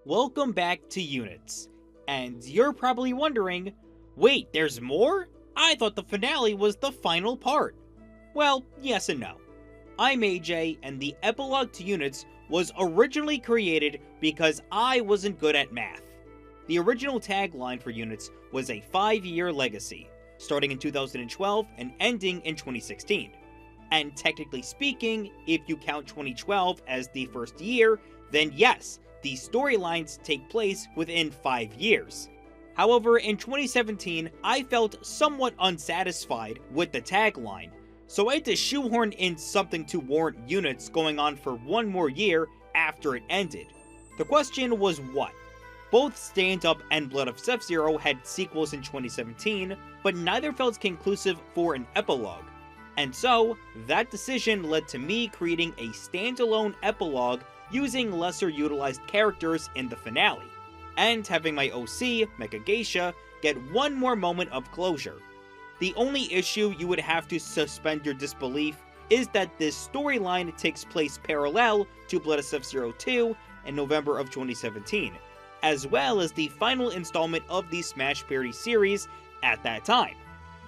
Welcome back to U.N.I.T.S. And you're probably wondering, wait, there's more? I thought the finale was the final part. Well, yes and no. I'm AJ, and the epilogue to U.N.I.T.S. was originally created because I wasn't good at math. The original tagline for U.N.I.T.S. was a 5-year legacy, starting in 2012 and ending in 2016. And technically speaking, if you count 2012 as the first year, then yes, the storylines take place within 5 years. However, in 2017, I felt somewhat unsatisfied with the tagline, so I had to shoehorn in something to warrant U.N.I.T.S. going on for one more year after it ended. The question was what? Both Stand Up and Blood of Sub-Zero had sequels in 2017, but neither felt conclusive for an epilogue. And so, that decision led to me creating a standalone epilogue using lesser utilized characters in the finale, and having my OC, Mecha Geisha, get one more moment of closure. The only issue you would have to suspend your disbelief is that this storyline takes place parallel to Blood of Sub-Zero 2 in November of 2017, as well as the final installment of the Smash Parody series at that time.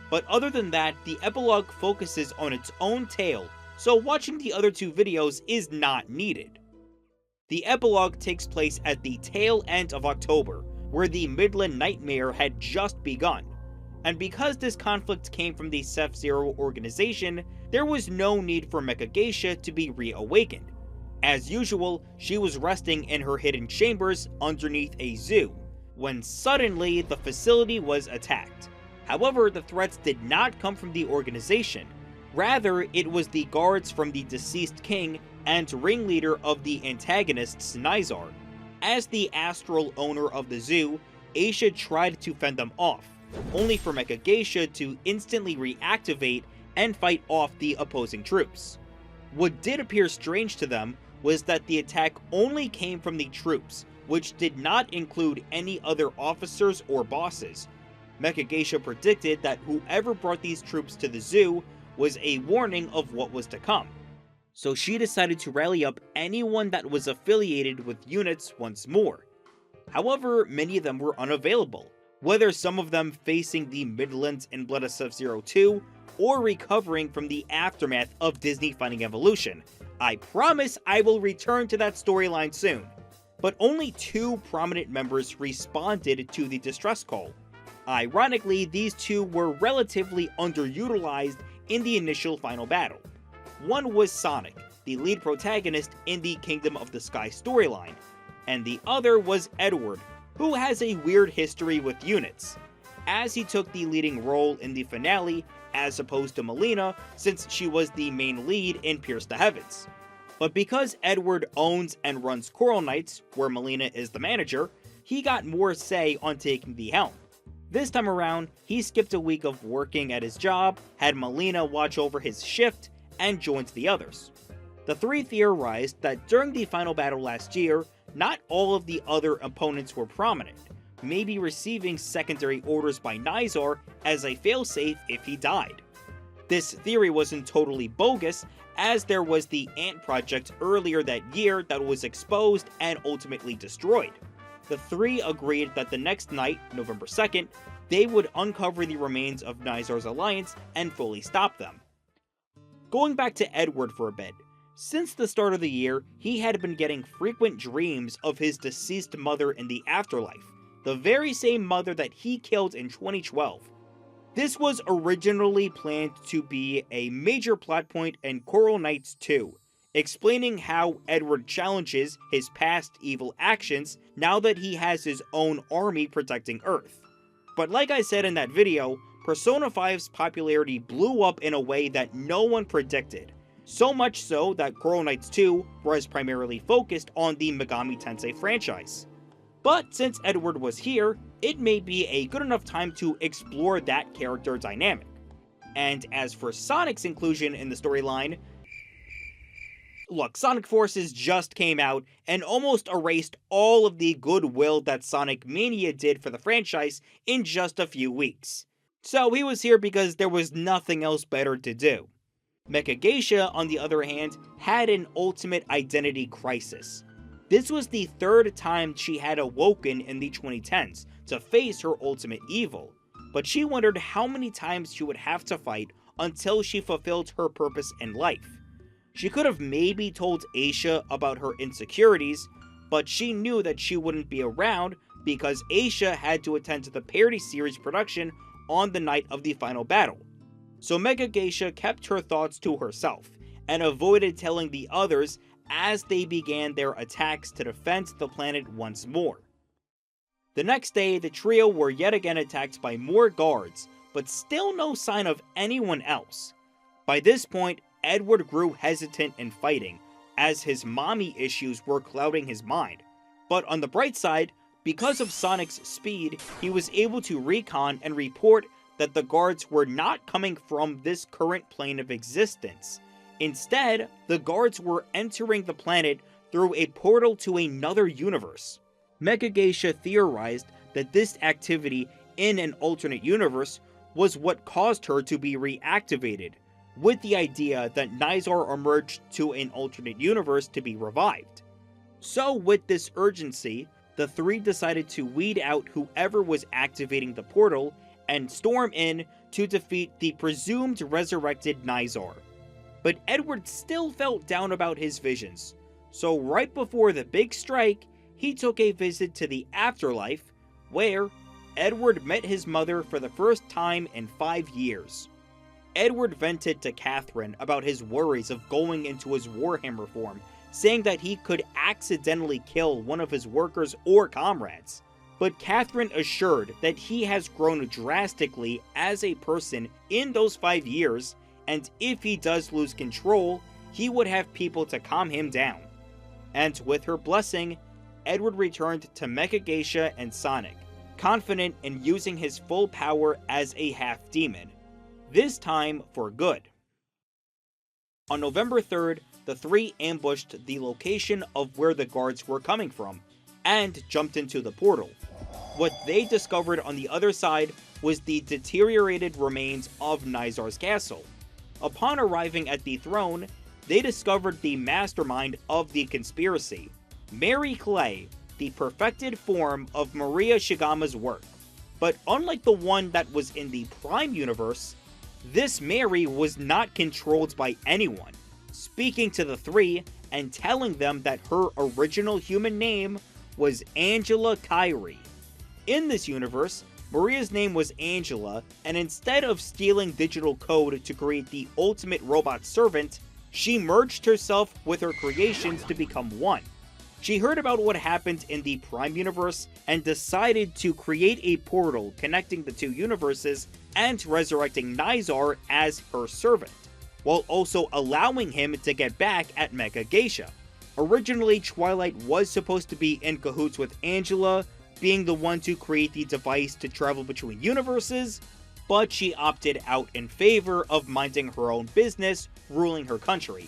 But other than that, the epilogue focuses on its own tale, so watching the other two videos is not needed. The epilogue takes place at the tail end of October, where the Midland Nightmare had just begun. And because this conflict came from the Sub-Zero organization, there was no need for Mecha Geisha to be reawakened. As usual, she was resting in her hidden chambers underneath a zoo, when suddenly the facility was attacked. However, the threats did not come from the organization. Rather, it was the guards from the deceased king and ringleader of the antagonists, Nizar. As the astral owner of the zoo, Aisha tried to fend them off, only for Mecha Geisha to instantly reactivate and fight off the opposing troops. What did appear strange to them was that the attack only came from the troops, which did not include any other officers or bosses. Mecha Geisha predicted that whoever brought these troops to the zoo was a warning of what was to come. So she decided to rally up anyone that was affiliated with U.N.I.T.S. once more. However, many of them were unavailable, whether some of them facing the Midlands in Blood of Sub-Zero 2, or recovering from the aftermath of Disney Fighting Evolution. I promise I will return to that storyline soon. But only 2 prominent members responded to the distress call. Ironically, these 2 were relatively underutilized in the initial final battle. One was Sonic, the lead protagonist in the Kingdom of the Sky storyline, and the other was Edward, who has a weird history with U.N.I.T.S, as he took the leading role in the finale as opposed to Melina, since she was the main lead in Pierce the Heavens. But because Edward owns and runs Coral Knights, where Melina is the manager, he got more say on taking the helm. This time around, he skipped a week of working at his job, had Melina watch over his shift, and joined the others. The 3 theorized that during the final battle last year, not all of the other opponents were prominent, maybe receiving secondary orders by Nizar as a failsafe if he died. This theory wasn't totally bogus, as there was the Ant Project earlier that year that was exposed and ultimately destroyed. The 3 agreed that the next night, November 2nd, they would uncover the remains of Nizar's alliance and fully stop them. Going back to Edward for a bit, since the start of the year, he had been getting frequent dreams of his deceased mother in the afterlife, the very same mother that he killed in 2012. This was originally planned to be a major plot point in Coral Knights 2, explaining how Edward challenges his past evil actions now that he has his own army protecting Earth. But like I said in that video, Persona 5's popularity blew up in a way that no one predicted, so much so that Coral Knights 2 was primarily focused on the Megami Tensei franchise. But since Edward was here, it may be a good enough time to explore that character dynamic. And as for Sonic's inclusion in the storyline, look, Sonic Forces just came out and almost erased all of the goodwill that Sonic Mania did for the franchise in just a few weeks. So he was here because there was nothing else better to do. Mecha Geisha, on the other hand, had an ultimate identity crisis. This was the third time she had awoken in the 2010s to face her ultimate evil, but she wondered how many times she would have to fight until she fulfilled her purpose in life. She could have maybe told Aisha about her insecurities, but she knew that she wouldn't be around because Aisha had to attend to the parody series production on the night of the final battle. So Mecha Geisha kept her thoughts to herself and avoided telling the others as they began their attacks to defend the planet once more. The next day, the trio were yet again attacked by more guards, but still no sign of anyone else. By this point, Edward grew hesitant in fighting, as his mommy issues were clouding his mind. But on the bright side, because of Sonic's speed, he was able to recon and report that the guards were not coming from this current plane of existence. Instead, the guards were entering the planet through a portal to another universe. Mecha Geisha theorized that this activity in an alternate universe was what caused her to be reactivated, with the idea that Nizar emerged to an alternate universe to be revived. So with this urgency, the three decided to weed out whoever was activating the portal and storm in to defeat the presumed resurrected Nizar. But Edward still felt down about his visions, so right before the big strike, he took a visit to the afterlife, where Edward met his mother for the first time in 5 years. Edward vented to Catherine about his worries of going into his Warhammer form, saying that he could accidentally kill one of his workers or comrades. But Catherine assured that he has grown drastically as a person in those 5 years, and if he does lose control, he would have people to calm him down. And with her blessing, Edward returned to Mecha Geisha and Sonic, confident in using his full power as a half-demon, this time for good. On November 3rd, the three ambushed the location of where the guards were coming from, and jumped into the portal. What they discovered on the other side was the deteriorated remains of Nizar's castle. Upon arriving at the throne, they discovered the mastermind of the conspiracy, Mary Clay, the perfected form of Maria Shigama's work. But unlike the one that was in the Prime universe, this Mary was not controlled by anyone, speaking to the three and telling them that her original human name was Angela Kyrie. In this universe, Maria's name was Angela, and instead of stealing digital code to create the ultimate robot servant, she merged herself with her creations to become one. She heard about what happened in the Prime universe and decided to create a portal connecting the two universes and resurrecting Nizar as her servant, while also allowing him to get back at Mecha Geisha. Originally, Twilight was supposed to be in cahoots with Angela, being the one to create the device to travel between universes, but she opted out in favor of minding her own business, ruling her country.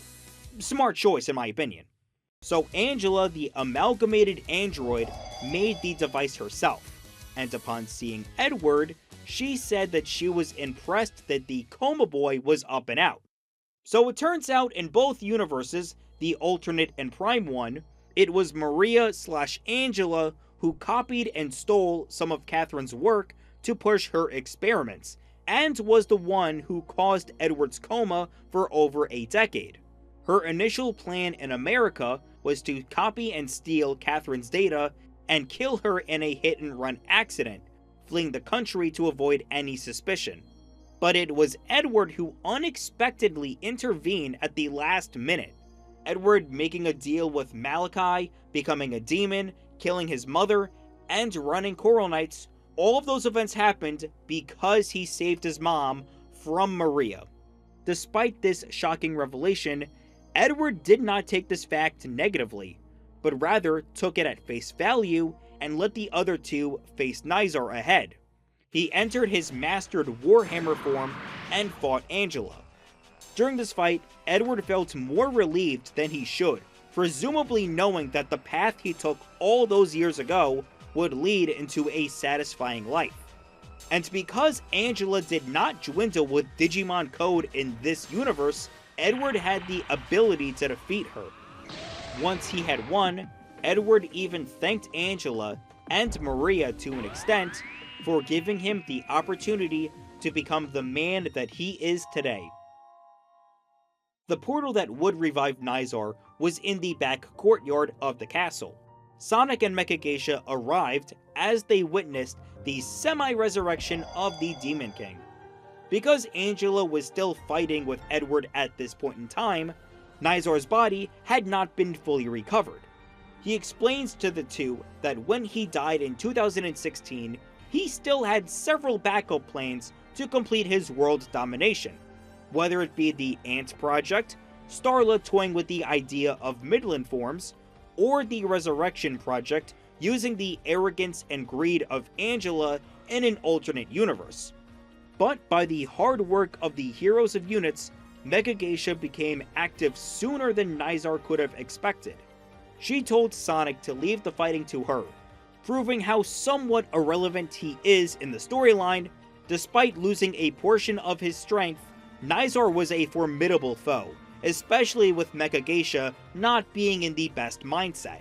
Smart choice in my opinion. So Angela, the amalgamated android, made the device herself, and upon seeing Edward, she said that she was impressed that the Coma Boy was up and out. So it turns out in both universes, the alternate and Prime one, it was Maria/Angela who copied and stole some of Catherine's work to push her experiments, and was the one who caused Edward's coma for over a decade. Her initial plan in America was to copy and steal Catherine's data and kill her in a hit-and-run accident, fleeing the country to avoid any suspicion. But it was Edward who unexpectedly intervened at the last minute. Edward making a deal with Malachi, becoming a demon, killing his mother, and running Coral Knights. All of those events happened because he saved his mom from Maria. Despite this shocking revelation, Edward did not take this fact negatively, but rather took it at face value and let the other two face Nizar ahead. He entered his mastered Warhammer form and fought Angela. During this fight, Edward felt more relieved than he should, presumably knowing that the path he took all those years ago would lead into a satisfying life. And because Angela did not dwindle with Digimon code in this universe, Edward had the ability to defeat her. Once he had won, Edward even thanked Angela and Maria to an extent for giving him the opportunity to become the man that he is today. The portal that would revive Nizar was in the back courtyard of the castle. Sonic and Mecha Geisha arrived as they witnessed the semi-resurrection of the Demon King. Because Angela was still fighting with Edward at this point in time, Nizar's body had not been fully recovered. He explains to the two that when he died in 2016, he still had several backup plans to complete his world domination, whether it be the Ant Project, Starla toying with the idea of Midland forms, or the Resurrection Project using the arrogance and greed of Angela in an alternate universe. But by the hard work of the heroes of Units, Mecha Geisha became active sooner than Nizar could have expected. She told Sonic to leave the fighting to her, proving how somewhat irrelevant he is in the storyline. Despite losing a portion of his strength, Nizar was a formidable foe, especially with Mecha Geisha not being in the best mindset.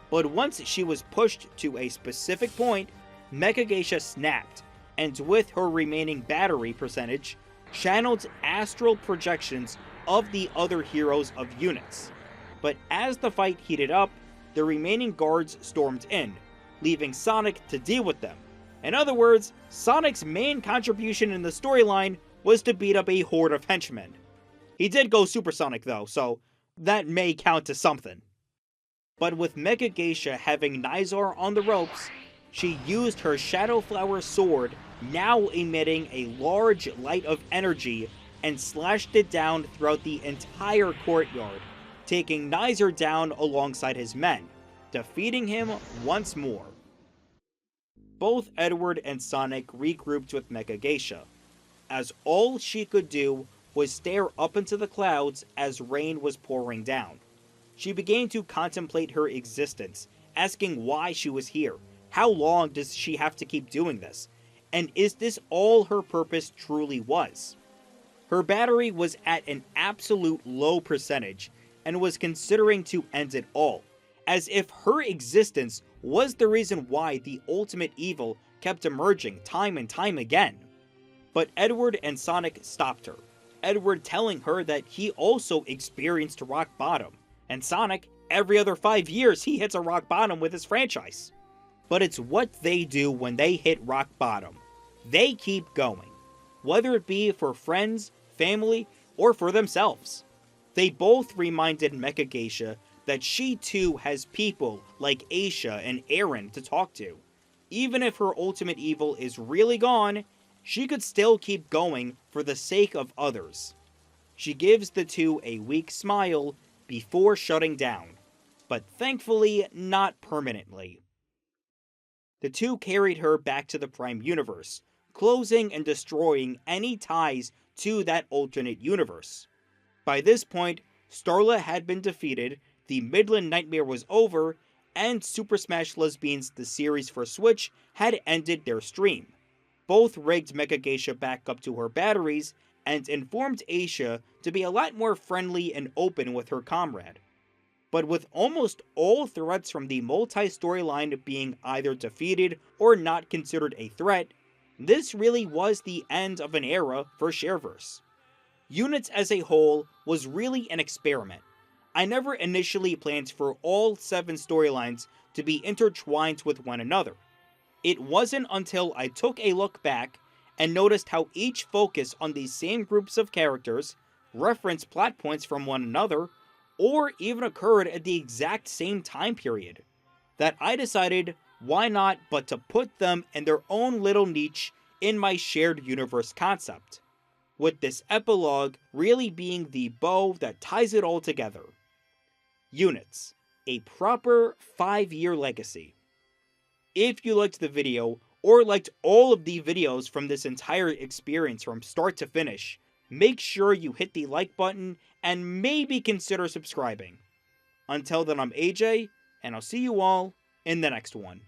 But once she was pushed to a specific point, Mecha Geisha snapped, and with her remaining battery percentage, channeled astral projections of the other heroes of Units. But as the fight heated up, the remaining guards stormed in, leaving Sonic to deal with them. In other words, Sonic's main contribution in the storyline was to beat up a horde of henchmen. He did go supersonic though, so that may count as something. But with Mecha Geisha having Nizar on the ropes, she used her Shadow Flower sword, now emitting a large light of energy, and slashed it down throughout the entire courtyard, taking Nizar down alongside his men, defeating him once more. Both Edward and Sonic regrouped with Mecha Geisha, as all she could do was stare up into the clouds as rain was pouring down. She began to contemplate her existence, asking why she was here, how long does she have to keep doing this, and is this all her purpose truly was? Her battery was at an absolute low percentage, and was considering to end it all, as if her existence was the reason why the ultimate evil kept emerging time and time again. But Edward and Sonic stopped her, Edward telling her that he also experienced rock bottom, and Sonic, every other 5 years he hits a rock bottom with his franchise. But it's what they do when they hit rock bottom. They keep going, whether it be for friends, family, or for themselves. They both reminded Mecha Geisha that she too has people like Aisha and Aaron to talk to. Even if her ultimate evil is really gone, she could still keep going for the sake of others. She gives the two a weak smile before shutting down, but thankfully not permanently. The two carried her back to the Prime Universe, closing and destroying any ties to that alternate universe. By this point, Starla had been defeated, the Midland Nightmare was over, and Super Smash Lesbians the series for Switch had ended their stream. Both rigged Mecha Geisha back up to her batteries, and informed Aisha to be a lot more friendly and open with her comrade. But with almost all threats from the multi-storyline being either defeated or not considered a threat, this really was the end of an era for Shareverse. Units as a whole was really an experiment. I never initially planned for all 7 storylines to be intertwined with one another. It wasn't until I took a look back and noticed how each focused on these same groups of characters, referenced plot points from one another, or even occurred at the exact same time period, that I decided why not but to put them in their own little niche in my shared universe concept, with this epilogue really being the bow that ties it all together. Units, a proper 5-year legacy. If you liked the video, or liked all of the videos from this entire experience from start to finish, make sure you hit the like button and maybe consider subscribing. Until then, I'm AJ, and I'll see you all in the next one.